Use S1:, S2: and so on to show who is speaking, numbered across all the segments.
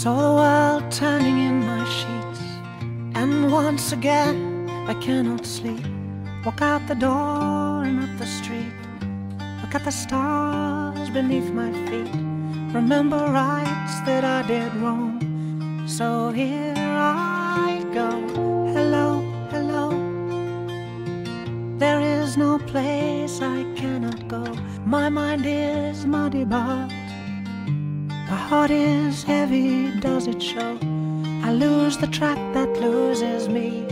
S1: Saw the world turning in my sheets, and once again I cannot sleep. Walk out the door and up the street, look at the stars beneath my feet, remember rights that I did wrong. So here I go. Hello, hello. There is no place I cannot go. My mind is muddy, but my heart is heavy, does it show? I lose the track that loses me.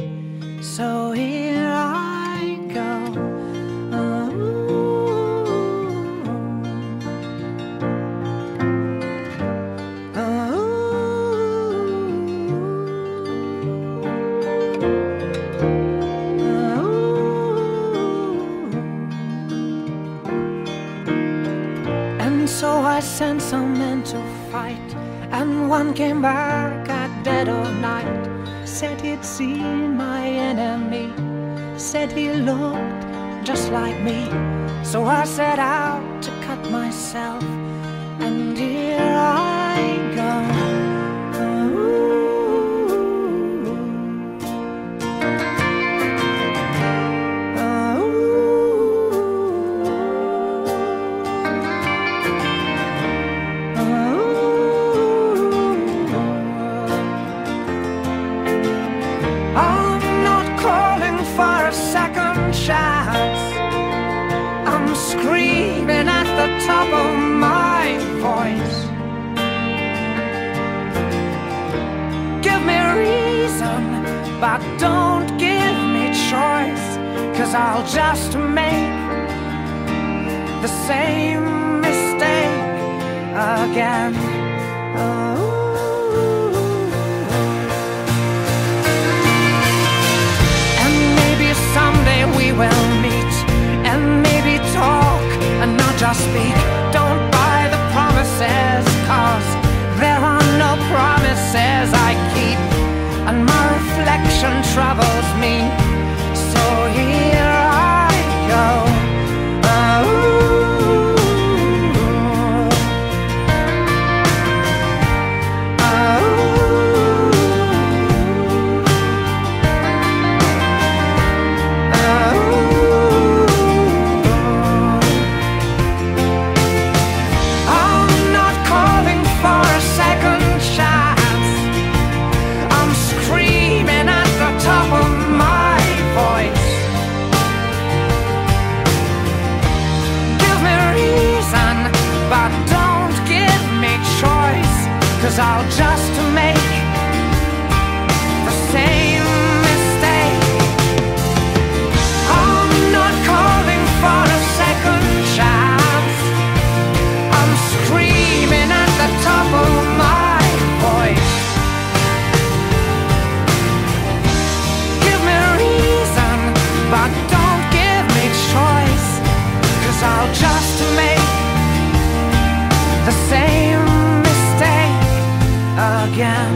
S1: So here I go. And so I sent some men to fight, and one came back at dead of night. Said he'd seen my enemy, said he looked just like me. So I set out to cut myself, and here I go. I'm screaming at the top of my voice. Give me reason, but don't give me choice, 'cause I'll just make the same mistake again. And maybe someday we will meet, and maybe talk and not just speak. Don't buy the promises, 'cause there are no promises I keep, and my reflection troubles me. So here I go. I'll just make the same mistake. I'm not calling for a second chance. I'm screaming at the top of my voice. Give me reason, but don't give me choice, 'cause I'll just make the same mistake again.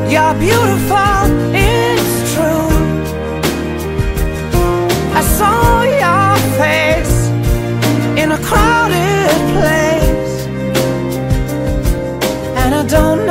S1: You're beautiful, it's true. I saw your face in a crowded place, and I don't